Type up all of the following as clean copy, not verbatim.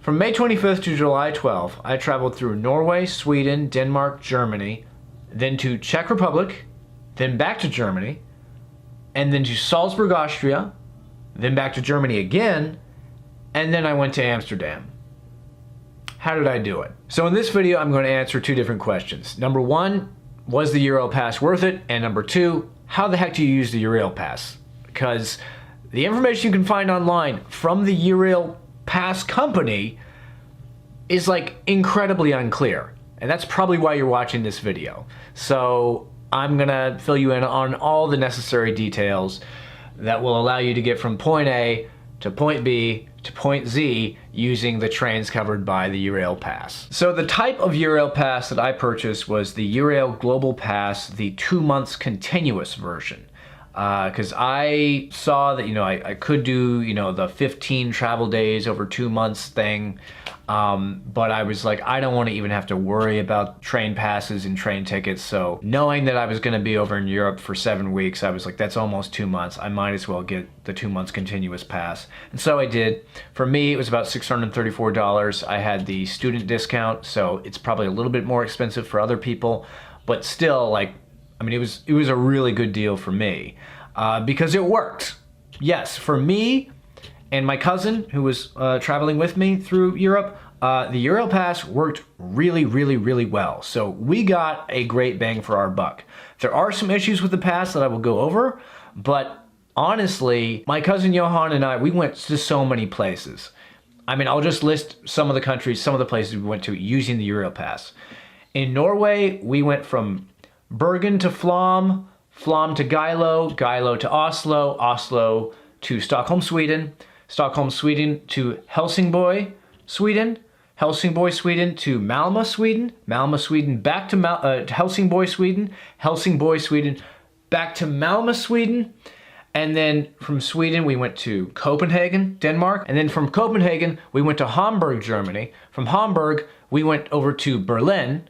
From May 25th to July 12th, I traveled through Norway, Sweden, Denmark, Germany, then to Czech Republic, then back to Germany, and then to Salzburg, Austria, then back to Germany again, and then I went to Amsterdam. How did I do it? So in this video, I'm going to answer two different questions. Number one, was the Eurail pass worth it? And number two, how the heck do you use the Eurail pass? Because the information you can find online from the Eurail pass company is like incredibly unclear. And that's probably why you're watching this video. So I'm gonna fill you in on all the necessary details that will allow you to get from point A to point B to point Z using the trains covered by the Eurail pass. So the type of Eurail pass that I purchased was the Eurail Global Pass, the 2 months continuous version. Because I saw that, I could do, the 15 travel days over 2 months thing. But I was like, I don't want to even have to worry about train passes and train tickets. So knowing that I was going to be over in Europe for 7 weeks, I was like, that's almost 2 months. I might as well get the 2 months continuous pass. And so I did. For me, it was about $634. I had the student discount, so it's probably a little bit more expensive for other people, but still, it was a really good deal for me because it worked. Yes, for me and my cousin who was traveling with me through Europe, the Eurail pass worked really, really, really well. So we got a great bang for our buck. There are some issues with the pass that I will go over, but honestly, my cousin Johan and I, we went to so many places. I'll just list some of the countries, some of the places we went to using the Eurail pass. In Norway, we went from Bergen to Flom, Flom to Geilo, Geilo to Oslo, Oslo to Stockholm, Sweden, Stockholm, Sweden to Helsingborg, Sweden, Helsingborg, Sweden to Malmö, Sweden, Malmö, Sweden back to Helsingborg, Sweden, Helsingborg, Sweden back to Malmö, Sweden, and then from Sweden we went to Copenhagen, Denmark, and then from Copenhagen we went to Hamburg, Germany. From Hamburg we went over to Berlin,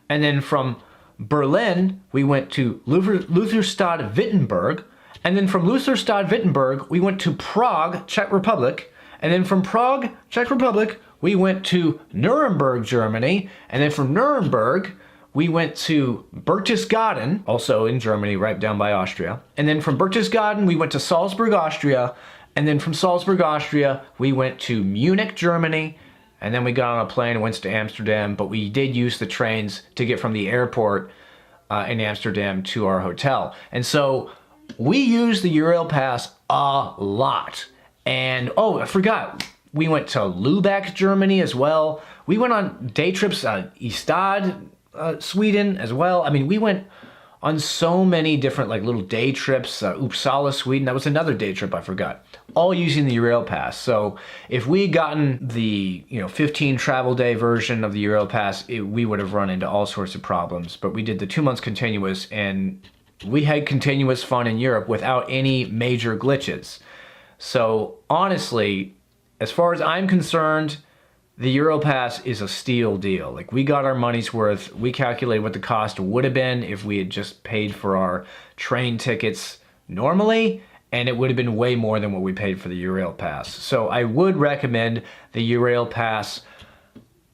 and then from Berlin, we went to Lutherstadt, Wittenberg, and then from Lutherstadt, Wittenberg, we went to Prague, Czech Republic, and then from Prague, Czech Republic, we went to Nuremberg, Germany, and then from Nuremberg, we went to Berchtesgaden, also in Germany, right down by Austria, and then from Berchtesgaden, we went to Salzburg, Austria, and then from Salzburg, Austria, we went to Munich, Germany, and then we got on a plane and went to Amsterdam, but we did use the trains to get from the airport in Amsterdam to our hotel. And so we used the Eurail pass a lot. And, oh, I forgot, we went to Lübeck, Germany as well. We went on day trips, Ystad, Sweden as well. We went on so many different little day trips, Uppsala, Sweden, that was another day trip I forgot, all using the Eurail pass. So if we had gotten the 15 travel day version of the Eurail pass, we would have run into all sorts of problems. But we did the 2 months continuous, and we had continuous fun in Europe without any major glitches. So honestly, as far as I'm concerned, the Eurail pass is a steal deal. We got our money's worth. We calculated what the cost would have been if we had just paid for our train tickets normally, and it would have been way more than what we paid for the Eurail pass. So I would recommend the Eurail pass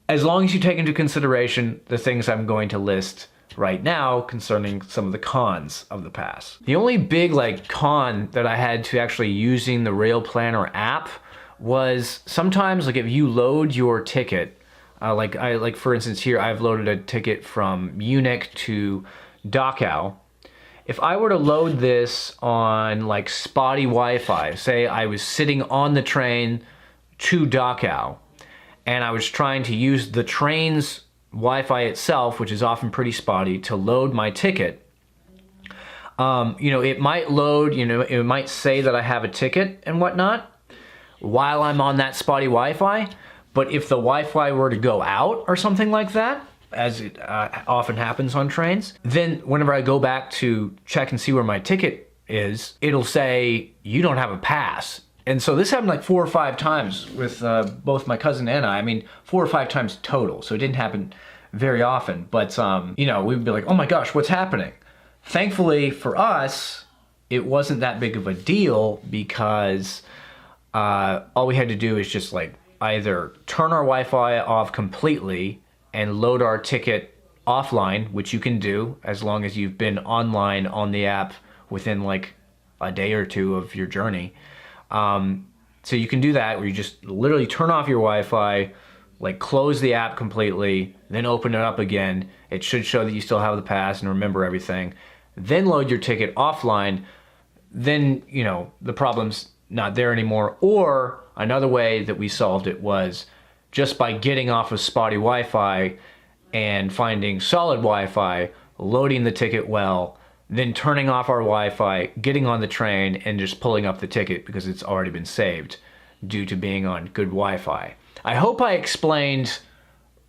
as long as you take into consideration the things I'm going to list right now concerning some of the cons of the pass. The only big con that I had to actually using the Rail Planner app was sometimes if you load your ticket, for instance here, I've loaded a ticket from Munich to Dachau. If I were to load this on spotty Wi-Fi, say I was sitting on the train to Dachau, and I was trying to use the train's Wi-Fi itself, which is often pretty spotty, to load my ticket, it might load, it might say that I have a ticket and whatnot while I'm on that spotty Wi-Fi, but if the Wi-Fi were to go out or something like that, as it often happens on trains, then whenever I go back to check and see where my ticket is, it'll say, you don't have a pass. And so this happened 4 or 5 times with both my cousin and I. 4 or 5 times total, so it didn't happen very often, but we'd be like, oh my gosh, what's happening? Thankfully for us, it wasn't that big of a deal because all we had to do is just either turn our Wi-Fi off completely and load our ticket offline, which you can do as long as you've been online on the app within like a day or two of your journey. So you can do that, where you just literally turn off your Wi-Fi, like close the app completely, then open it up again. It should show that you still have the pass and remember everything. Then load your ticket offline. Then, you know, the problem's not there anymore. Or another way that we solved it was just by getting off of spotty Wi-Fi and finding solid Wi-Fi, loading the ticket well, then turning off our Wi-Fi, getting on the train, and just pulling up the ticket because it's already been saved due to being on good Wi-Fi. I hope I explained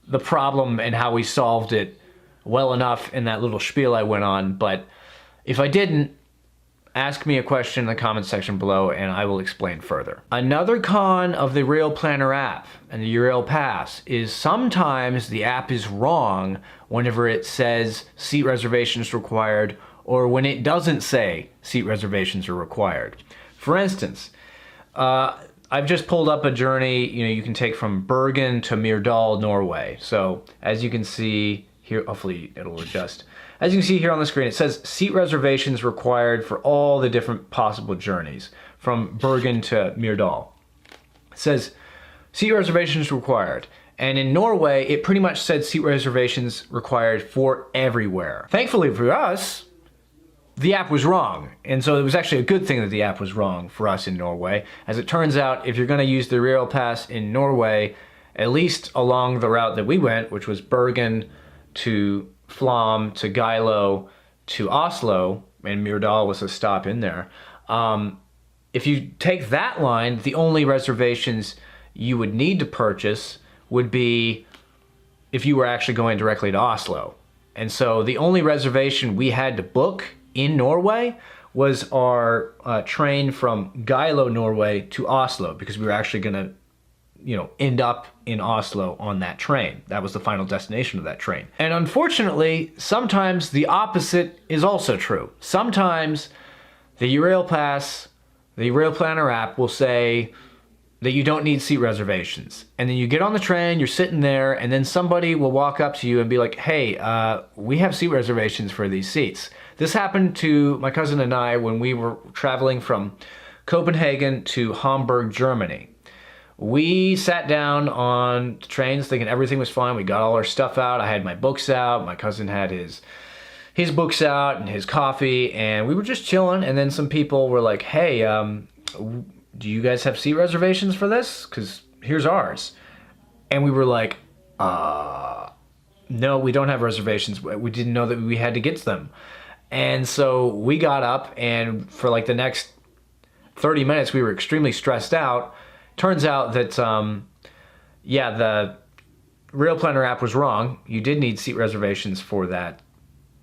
the problem and how we solved it well enough in that little spiel I went on, but if I didn't, ask me a question in the comment section below and I will explain further. Another con of the Eurail Planner app and the Eurail Pass is sometimes the app is wrong whenever it says seat reservations required, or when it doesn't say seat reservations are required. For instance, I've just pulled up a journey, you know, you can take from Bergen to Myrdal, Norway. So as you can see here, hopefully it'll adjust. As you can see here on the screen, it says seat reservations required for all the different possible journeys from Bergen to Myrdal. It says seat reservations required. And in Norway, it pretty much said seat reservations required for everywhere. Thankfully for us, the app was wrong. And so it was actually a good thing that the app was wrong for us in Norway. As it turns out, if you're going to use the Eurail Pass in Norway, at least along the route that we went, which was Bergen to Flåm to Geilo to Oslo, and Myrdal was a stop in there. If you take that line, the only reservations you would need to purchase would be if you were actually going directly to Oslo. And so the only reservation we had to book in Norway was our train from Geilo, Norway to Oslo, because we were actually going to, you know, end up in Oslo on that train. That was the final destination of that train. And unfortunately, sometimes the opposite is also true. Sometimes the Eurail Pass, the Eurail Planner app will say that you don't need seat reservations. And then you get on the train, you're sitting there, and then somebody will walk up to you and be like, hey, we have seat reservations for these seats. This happened to my cousin and I when we were traveling from Copenhagen to Hamburg, Germany. We sat down on trains thinking everything was fine. We got all our stuff out. I had my books out. My cousin had his books out and his coffee, and we were just chilling. And then some people were like, hey, do you guys have seat reservations for this? Because here's ours. And we were like, no, we don't have reservations. We didn't know that we had to get them. And so we got up, and for like the next 30 minutes, we were extremely stressed out. Turns out that, yeah, the Eurail Planner app was wrong. You did need seat reservations for that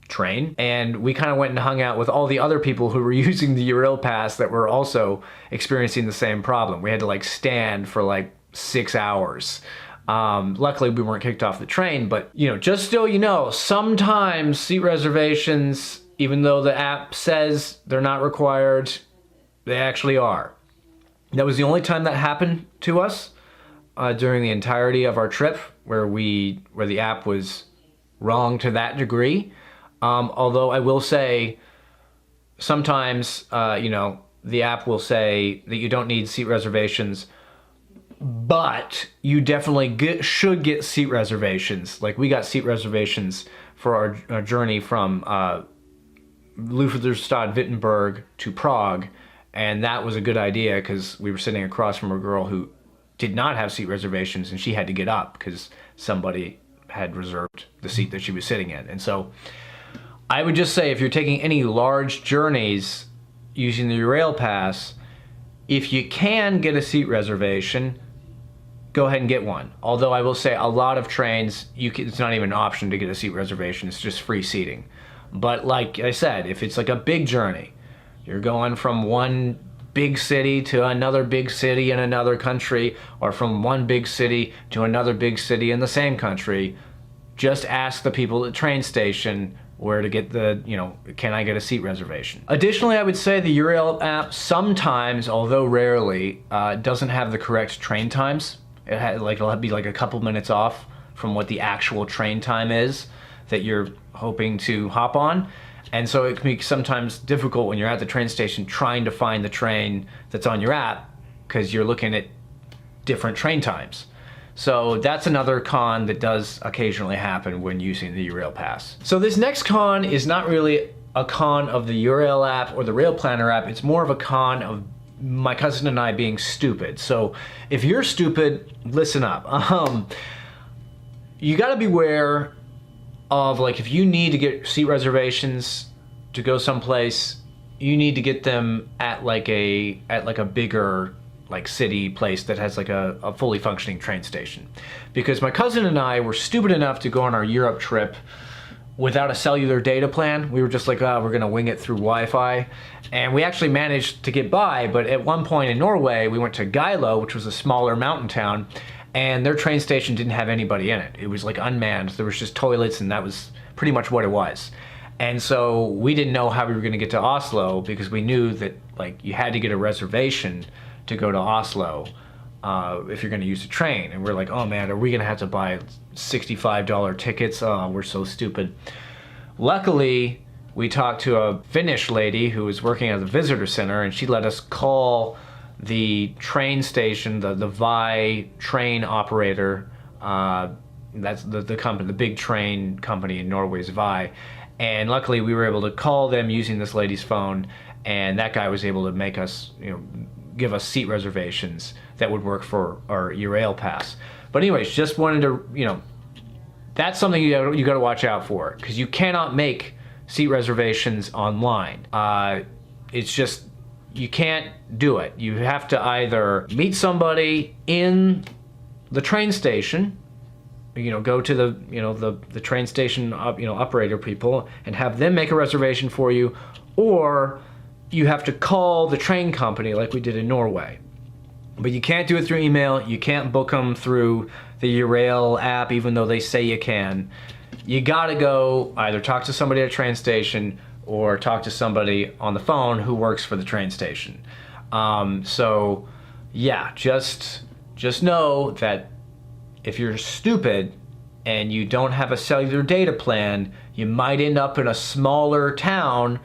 train. And we kind of went and hung out with all the other people who were using the Eurail Pass that were also experiencing the same problem. We had to like stand for like 6 hours. Luckily, we weren't kicked off the train, but, you know, just so you know, sometimes seat reservations, even though the app says they're not required, they actually are. That was the only time that happened to us during the entirety of our trip, where the app was wrong to that degree. Although I will say, sometimes, you know, the app will say that you don't need seat reservations, but you definitely should get seat reservations. Like, we got seat reservations for our journey from Lufthansa Wittenberg to Prague. And that was a good idea because we were sitting across from a girl who did not have seat reservations, and she had to get up because somebody had reserved the seat that she was sitting in. And so I would just say, if you're taking any large journeys using the Eurail Pass, if you can get a seat reservation, go ahead and get one. Although I will say, a lot of trains, it's not even an option to get a seat reservation. It's just free seating. But like I said, if it's like a big journey, you're going from one big city to another big city in another country, or from one big city to another big city in the same country, just ask the people at the train station where to get the, you know, can I get a seat reservation? Additionally, I would say the Eurail app sometimes, although rarely, doesn't have the correct train times. It'll be like a couple minutes off from what the actual train time is that you're hoping to hop on. And so it can be sometimes difficult when you're at the train station trying to find the train that's on your app because you're looking at different train times. So that's another con that does occasionally happen when using the Eurail Pass. So this next con is not really a con of the Eurail app or the Rail Planner app. It's more of a con of my cousin and I being stupid. So if you're stupid, listen up. You gotta beware of, like, if you need to get seat reservations to go someplace, you need to get them at like a bigger like city place that has like a fully functioning train station. Because my cousin and I were stupid enough to go on our Europe trip without a cellular data plan. We were just like, oh, we're gonna wing it through Wi-Fi. And we actually managed to get by, but at one point in Norway, we went to Geilo, which was a smaller mountain town, and their train station didn't have anybody in it. It was like unmanned. There was just toilets, and that was pretty much what it was. And so we didn't know how we were gonna get to Oslo, because we knew that like you had to get a reservation to go to Oslo if you're gonna use the train. And we're like, oh man, are we gonna have to buy $65 tickets? Oh, we're so stupid. Luckily, we talked to a Finnish lady who was working at the visitor center, and she let us call the train station, the Vi train operator. That's the company, the big train company in Norway is Vi. And luckily we were able to call them using this lady's phone, and that guy was able to make us, give us seat reservations that would work for our Eurail Pass. But anyways, just wanted to, that's something you got to watch out for, because you cannot make seat reservations online. It's just, you can't do it. You have to either meet somebody in the train station, go to the train station operator people and have them make a reservation for you, or you have to call the train company like we did in Norway. But you can't do it through email. You can't book them through the Eurail app, even though they say you can. You gotta go either talk to somebody at a train station or talk to somebody on the phone who works for the train station. So yeah, just know that if you're stupid and you don't have a cellular data plan, you might end up in a smaller town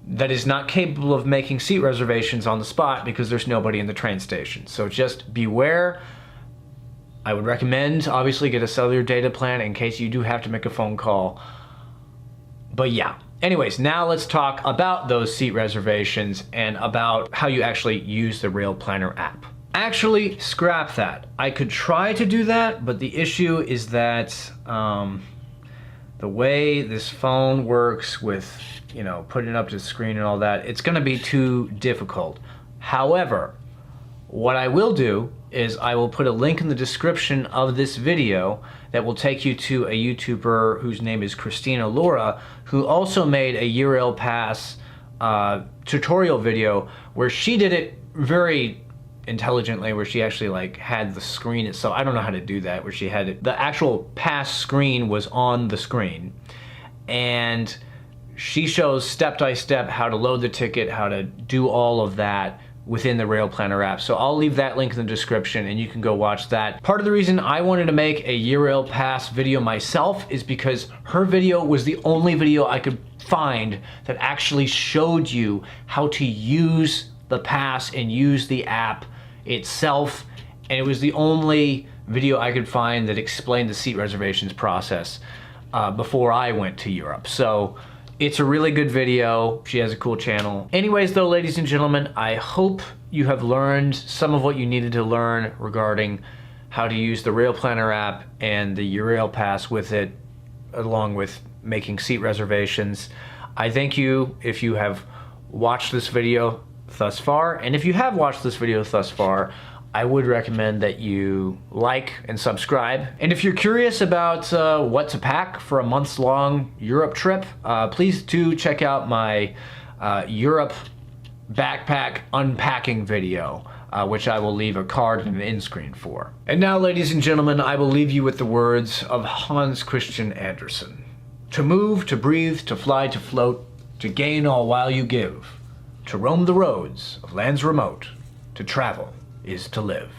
that is not capable of making seat reservations on the spot because there's nobody in the train station. So just beware. I would recommend, obviously, get a cellular data plan in case you do have to make a phone call. But yeah. Anyways, now let's talk about those seat reservations and about how you actually use the Rail Planner app. Actually, scrap that. I could try to do that, but the issue is that the way this phone works with, putting it up to the screen and all that, it's gonna be too difficult. However, what I will do is I will put a link in the description of this video that will take you to a YouTuber whose name is Christina Laura, who also made a Eurail Pass tutorial video where she did it very intelligently, where she actually had the screen itself. I don't know how to do that, where she had it, the actual pass screen was on the screen, and she shows step by step how to load the ticket, how to do all of that within the Rail Planner app. So I'll leave that link in the description and you can go watch that. Part of the reason I wanted to make a Eurail Pass video myself is because her video was the only video I could find that actually showed you how to use the pass and use the app itself. And it was the only video I could find that explained the seat reservations process before I went to Europe. So it's a really good video. She has a cool channel. Anyways though, ladies and gentlemen, I hope you have learned some of what you needed to learn regarding how to use the Rail Planner app and the Eurail Pass with it, along with making seat reservations. I thank you if you have watched this video thus far, and if you have watched this video thus far, I would recommend that you like and subscribe. And if you're curious about what to pack for a months-long Europe trip, please do check out my Europe backpack unpacking video, which I will leave a card and an end screen for. And now, ladies and gentlemen, I will leave you with the words of Hans Christian Andersen. To move, to breathe, to fly, to float, to gain all while you give, to roam the roads of lands remote, to travel is to live.